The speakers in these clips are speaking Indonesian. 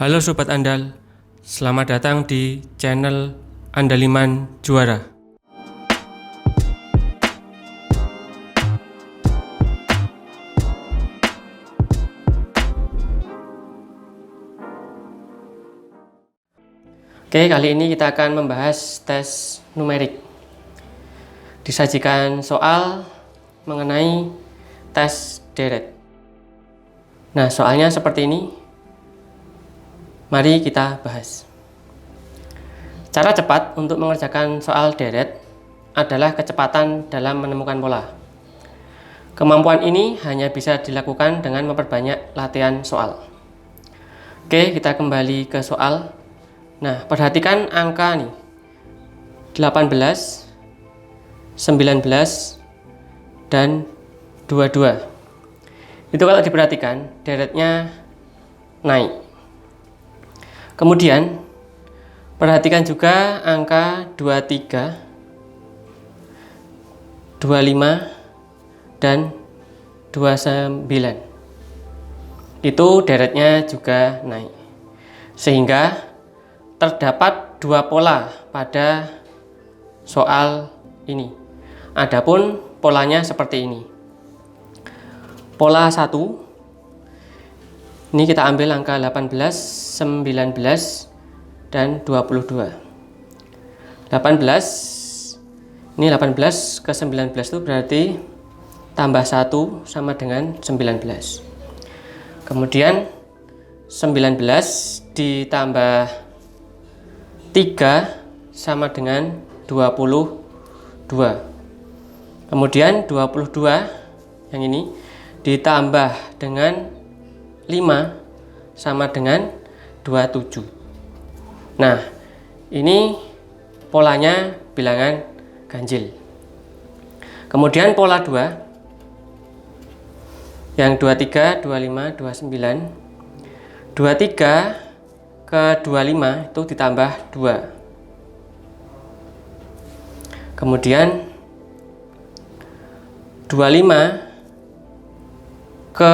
Halo Sobat Andal, selamat datang di channel Andaliman Juara. Oke, kali ini kita akan membahas tes numerik. Disajikan soal mengenai tes deret. Nah, soalnya seperti ini. Mari kita bahas. Cara cepat untuk mengerjakan soal deret adalah kecepatan dalam menemukan pola. Kemampuan ini hanya bisa dilakukan dengan memperbanyak latihan soal. Oke, kita kembali ke soal. Nah, perhatikan angka nih. 18, 19, dan 22. Itu kalau diperhatikan, deretnya naik. Kemudian, perhatikan juga angka 23, 25, dan 29. Itu deretnya juga naik. Sehingga terdapat dua pola pada soal ini. Adapun polanya seperti ini. Pola 1, ini kita ambil angka 18, 19, dan 22. 18, ini 18 ke 19 itu berarti tambah 1 sama dengan 19. Kemudian 19 ditambah 3 sama dengan 22. Kemudian 22 yang ini ditambah dengan 5 sama dengan 27. Nah, ini polanya bilangan ganjil. Kemudian pola 2 yang 23, 25, 29. 23 ke 25 itu ditambah 2. Kemudian 25 ke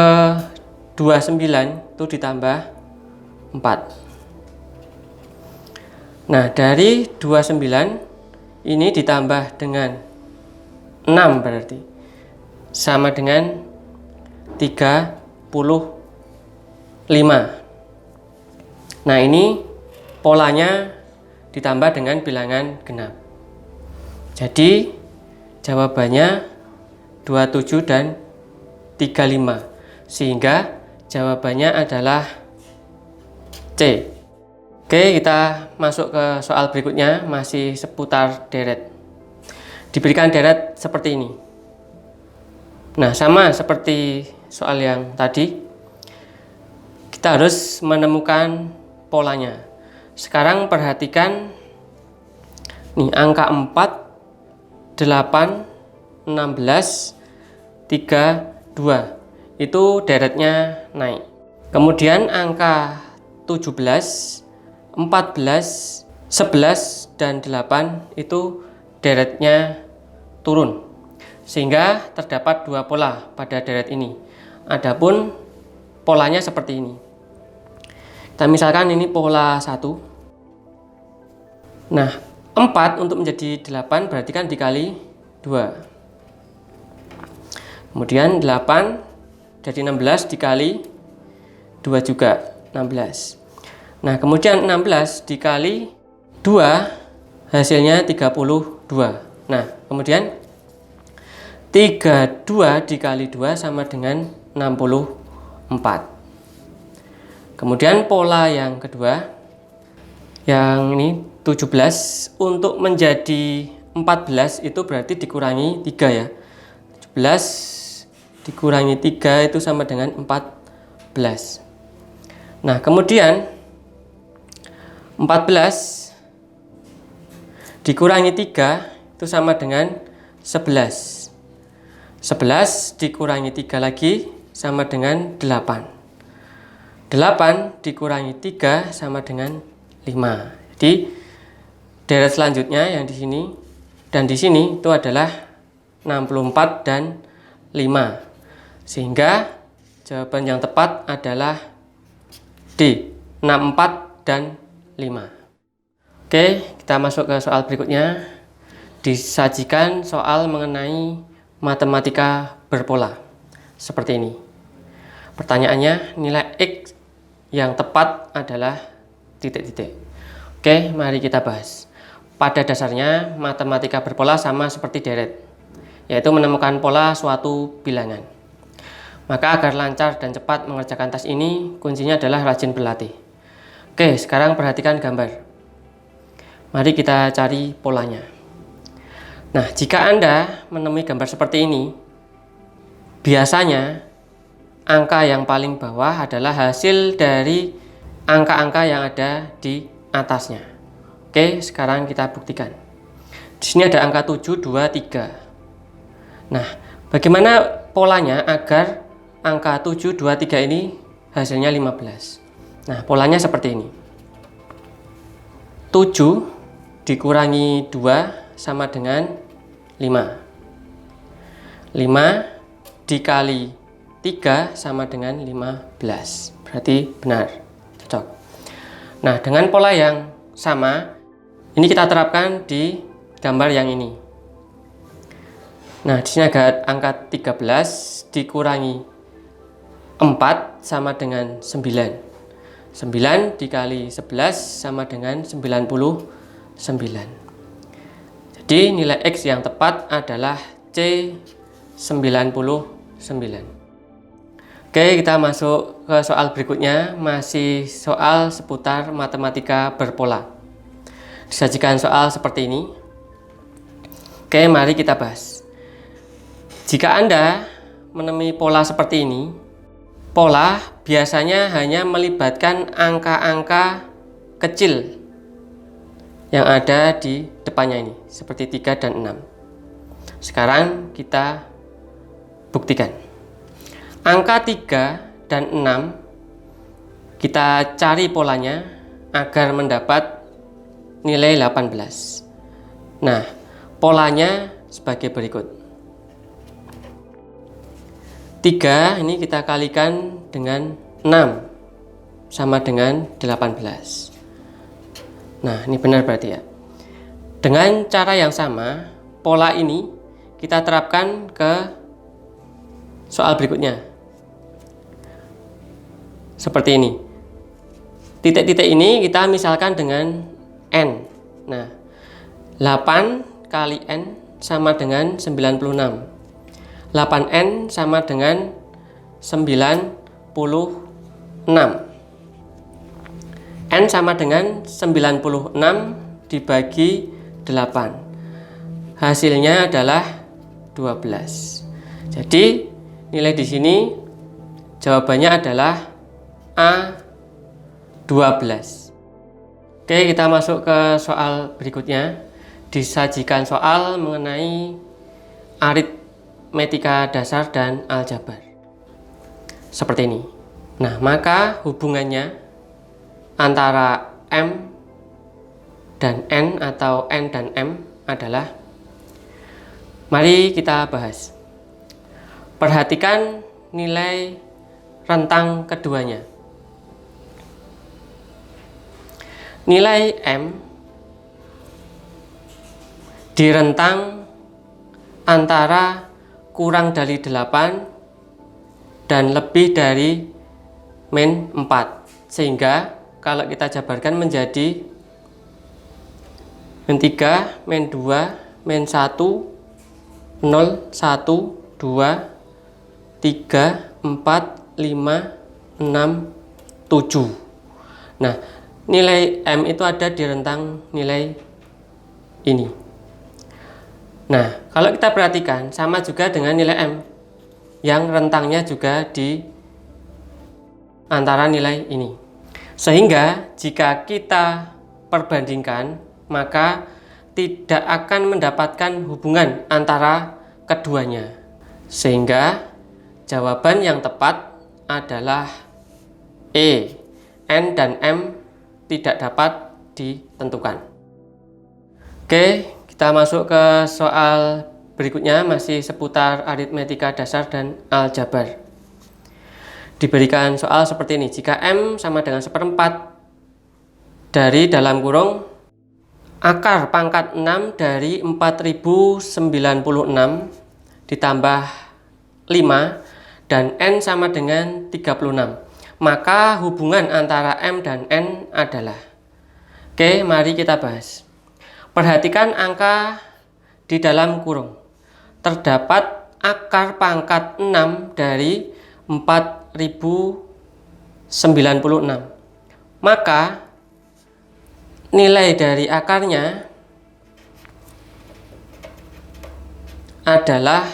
29 itu ditambah 4. Nah, dari 29 ini ditambah dengan 6 berarti sama dengan 35. Nah, ini polanya ditambah dengan bilangan genap. Jadi jawabannya 27 dan 35. Sehingga jawabannya adalah C. Oke, kita masuk ke soal berikutnya, masih seputar deret. Diberikan deret seperti ini. Nah, sama seperti soal yang tadi, kita harus menemukan polanya. Sekarang perhatikan nih, angka 4, 8, 16, 32. Itu deretnya naik. Kemudian angka 17, 14, 11, dan 8 itu deretnya turun. Sehingga terdapat dua pola pada deret ini. Adapun polanya seperti ini. Kita misalkan ini pola 1. Nah, 4 untuk menjadi 8 berarti kan dikali 2. Kemudian 8 jadi 16 dikali 2 juga 16. Nah, kemudian 16 dikali 2 hasilnya 32. Nah, kemudian 32 dikali 2 sama dengan 64. Kemudian pola yang kedua, yang ini 17 untuk menjadi 14 itu berarti dikurangi 3 ya. 17 dikurangi 3 itu sama dengan 14. Nah, kemudian 14 dikurangi 3 itu sama dengan 11. 11 dikurangi 3 lagi sama dengan 8. 8 dikurangi 3 sama dengan 5. Jadi deret selanjutnya yang di sini dan di sini itu adalah 64 dan 5. Sehingga jawaban yang tepat adalah D. 64, dan 5. Oke, kita masuk ke soal berikutnya. Disajikan soal mengenai matematika berpola. Seperti ini. Pertanyaannya, nilai X yang tepat adalah titik-titik. Oke, mari kita bahas. Pada dasarnya, matematika berpola sama seperti deret, yaitu menemukan pola suatu bilangan. Maka agar lancar dan cepat mengerjakan tes ini, kuncinya adalah rajin berlatih. Oke, sekarang perhatikan gambar. Mari kita cari polanya. Nah, jika Anda menemui gambar seperti ini, biasanya angka yang paling bawah adalah hasil dari angka-angka yang ada di atasnya. Oke, sekarang kita buktikan. Di sini ada angka 7, 2, 3. Nah, bagaimana polanya agar angka 7, 2, 3 ini hasilnya 15? Nah, polanya seperti ini. 7 dikurangi 2 sama dengan 5. 5 dikali 3 sama dengan 15. Berarti benar, cocok. Nah, dengan pola yang sama, ini kita terapkan di gambar yang ini. Nah, di sini ada angka 13 dikurangi 4 sama dengan 9. 9 dikali 11 sama dengan 99. Jadi nilai X yang tepat adalah C99. Oke, kita masuk ke soal berikutnya. Masih soal seputar matematika berpola. Disajikan soal seperti ini. Oke, mari kita bahas. Jika Anda menemui pola seperti ini, pola biasanya hanya melibatkan angka-angka kecil yang ada di depannya ini, seperti 3 dan 6. Sekarang kita buktikan. Angka 3 dan 6 kita cari polanya agar mendapat nilai 18. Nah, polanya sebagai berikut. 3 ini kita kalikan dengan 6 sama dengan 18. Nah, ini benar berarti ya. Dengan cara yang sama, pola ini kita terapkan ke soal berikutnya. Seperti ini. Titik-titik ini kita misalkan dengan N. Nah, 8 kali N sama dengan 96. 8N sama dengan 96. N sama dengan 96 dibagi 8. Hasilnya adalah 12. Jadi, nilai di sini jawabannya adalah A12. Oke, kita masuk ke soal berikutnya. Disajikan soal mengenai aritmetika dasar dan aljabar. Seperti ini. Nah, maka hubungannya antara M dan N atau N dan M adalah, mari kita bahas. Perhatikan nilai rentang keduanya. Nilai M di rentang antara kurang dari 8 dan lebih dari min 4. Sehingga kalau kita jabarkan menjadi min 3, min 2, min 1, 0, 1, 2, 3, 4, 5, 6, 7. Nah, nilai M itu ada di rentang nilai ini. Nah, kalau kita perhatikan sama juga dengan nilai M yang rentangnya juga di antara nilai ini. Sehingga jika kita perbandingkan, maka tidak akan mendapatkan hubungan antara keduanya. Sehingga jawaban yang tepat adalah E. N dan M tidak dapat ditentukan. Oke, kita masuk ke soal berikutnya, masih seputar aritmetika dasar dan aljabar. Diberikan soal seperti ini. Jika M sama dengan 1/4 dari dalam kurung akar pangkat 6 dari 4096 ditambah 5 dan N sama dengan 36. Maka hubungan antara M dan N adalah. Oke, mari kita bahas. Perhatikan angka di dalam kurung. Terdapat akar pangkat 6 dari 4096. Maka nilai dari akarnya adalah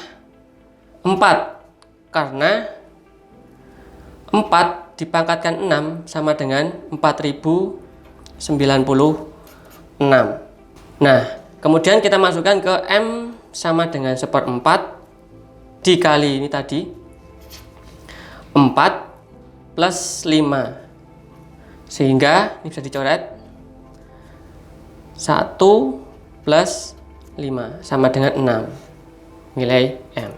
4, karena 4 dipangkatkan 6 sama dengan 4096. Nah, kemudian kita masukkan ke M sama dengan 1/4 dikali ini tadi 4 plus 5, sehingga ini bisa dicoret 1 plus 5 sama dengan 6 nilai M.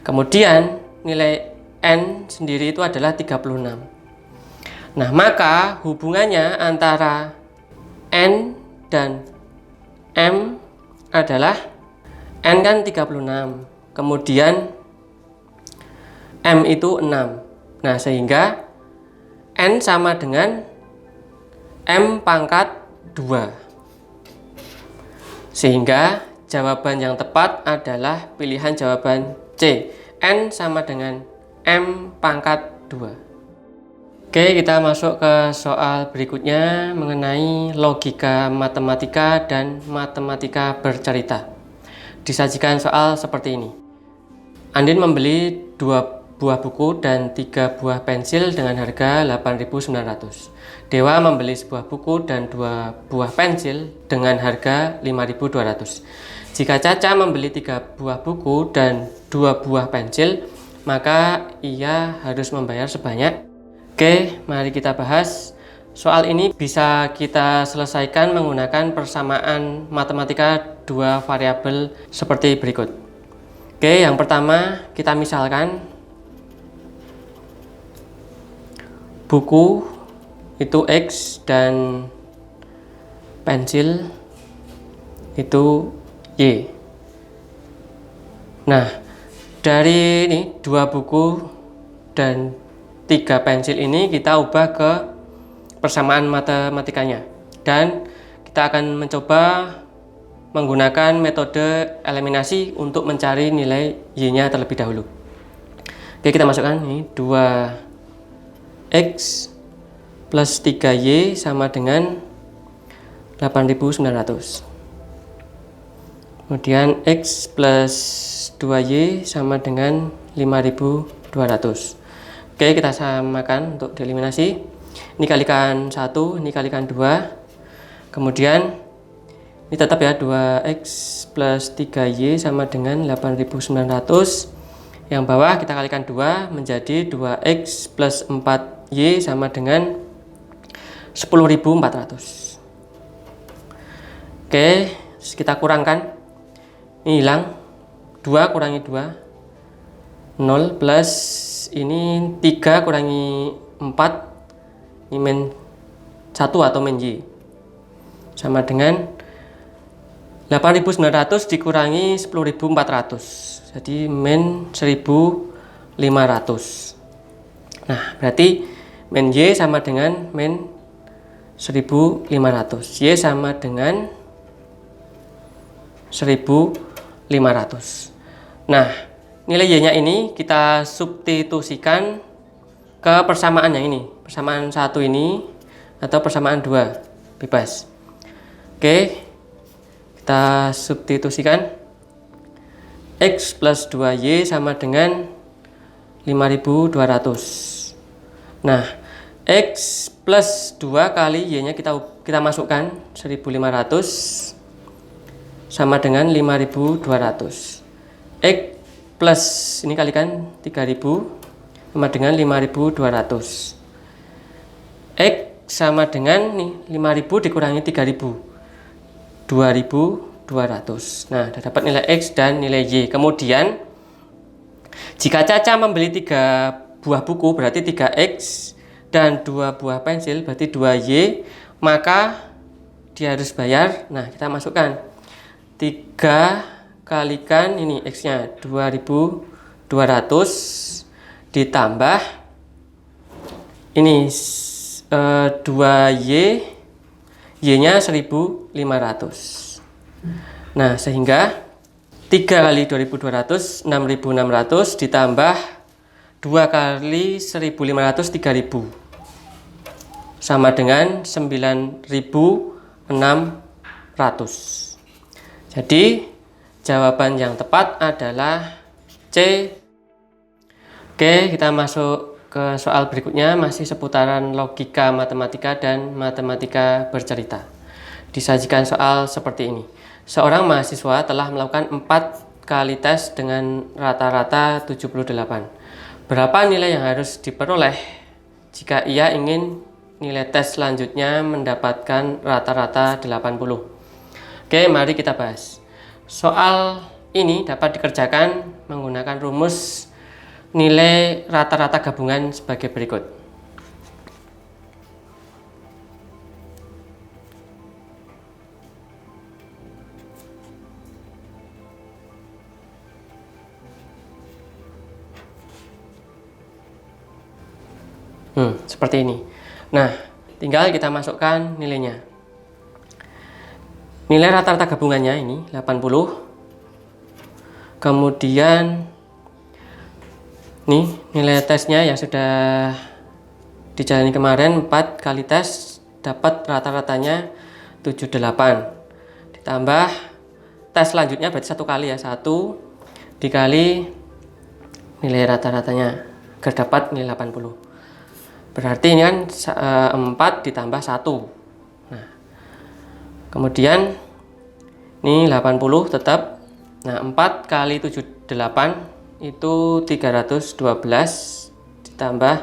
Kemudian nilai N sendiri itu adalah 36. Nah, maka hubungannya antara N dan M adalah N kan 36, kemudian M itu 6. Nah, sehingga N sama dengan M pangkat 2. Sehingga jawaban yang tepat adalah pilihan jawaban C. N sama dengan M pangkat 2. Oke, kita masuk ke soal berikutnya mengenai logika matematika dan matematika bercerita. Disajikan soal seperti ini. Andin membeli 2 buah buku dan 3 buah pensil dengan harga 8.900. Dewa membeli sebuah buku dan 2 buah pensil dengan harga 5.200. Jika Caca membeli 3 buah buku dan 2 buah pensil, maka ia harus membayar sebanyak. Oke, mari kita bahas. Soal ini bisa kita selesaikan menggunakan persamaan matematika 2 variabel seperti berikut. Oke, yang pertama kita misalkan buku itu X dan pensil itu Y. Nah, dari ini 2 buku dan 3 pensil ini kita ubah ke persamaan matematikanya, dan kita akan mencoba menggunakan metode eliminasi untuk mencari nilai Y-nya terlebih dahulu. Oke, kita masukkan ini 2X plus 3Y sama dengan 8.900. Kemudian X plus 2Y sama dengan 5.200. Oke, kita samakan untuk dieliminasi. Ini kalikan 1, ini kalikan 2. Kemudian ini tetap ya, 2X plus 3Y sama dengan 8.900. Yang bawah kita kalikan 2 menjadi 2X plus 4Y sama dengan 10.400. Oke, kita kurangkan. Ini hilang. 2 kurangi 2. 0 plus ini 3 kurangi 4. Ini min 1 atau min Y. Sama dengan 8.900 dikurangi 10.400. Jadi min 1.500. Nah, berarti min Y sama dengan min 1.500. Y sama dengan 1.500. Nah, nilai Y-nya ini kita substitusikan ke persamaan yang ini. Persamaan 1 ini atau persamaan 2. Bebas. Oke. Kita substitusikan. X plus 2Y sama dengan 5.200. Nah, X plus 2 kali Y-nya kita masukkan 1.500 sama dengan 5.200. X plus ini kalikan 3.000 sama dengan 5.200. X sama dengan nih 5.000 dikurangi 3.000, 2.200. Nah, sudah dapat nilai X dan nilai Y. Kemudian jika Caca membeli 3 buah buku, berarti 3X dan 2 buah pensil, berarti 2Y, maka dia harus bayar. Nah, kita masukkan 3 kalikan ini X-nya 2200 ditambah ini 2Y, Y-nya 1500. Nah, sehingga 3 kali 2200 6600 ditambah 2 kali 1500 3000 sama dengan 9600. Jadi jawaban yang tepat adalah C. Oke, kita masuk ke soal berikutnya, masih seputaran logika matematika dan matematika bercerita. Disajikan soal seperti ini. Seorang mahasiswa telah melakukan 4 kali tes dengan rata-rata 78. Berapa nilai yang harus diperoleh jika ia ingin nilai tes selanjutnya mendapatkan rata-rata 80? Oke, mari kita bahas. Soal ini dapat dikerjakan menggunakan rumus nilai rata-rata gabungan sebagai berikut. Seperti ini. Nah, tinggal kita masukkan nilainya. Nilai rata-rata gabungannya ini 80. Kemudian nih nilai tesnya yang sudah dijalani kemarin 4 kali tes, dapat rata-ratanya 78. Ditambah tes selanjutnya berarti 1 kali ya, 1 dikali nilai rata-ratanya agar dapat nilai 80. Berarti ini kan 4 ditambah 1. Nah, kemudian ini 80 tetap. Nah, 4 kali 78 itu 312 ditambah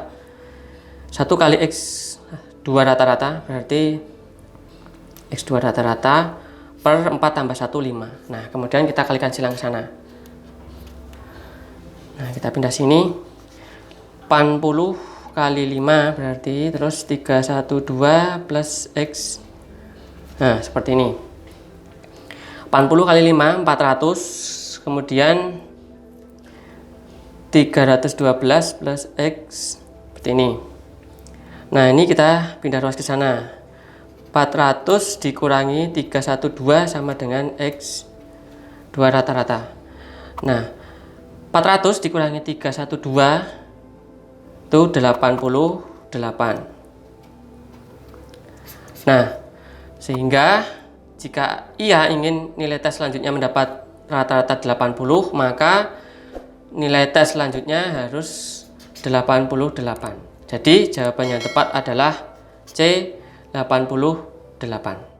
1 kali X2 rata-rata, berarti X2 rata-rata per 4 tambah 1 5. Nah, kemudian kita kalikan silang ke sana. Nah, kita pindah sini. 80 kali 5 berarti terus 312 plus X. Nah, seperti ini. 80 kali 5 400, kemudian 312 plus X seperti ini. Nah, ini kita pindah ruas ke sana. 400 dikurangi 312 sama dengan X2 rata-rata. Nah, 400 dikurangi 312 itu 88. Nah, sehingga jika ia ingin nilai tes selanjutnya mendapat rata-rata 80, maka nilai tes selanjutnya harus 88. Jadi jawaban yang tepat adalah C, 88.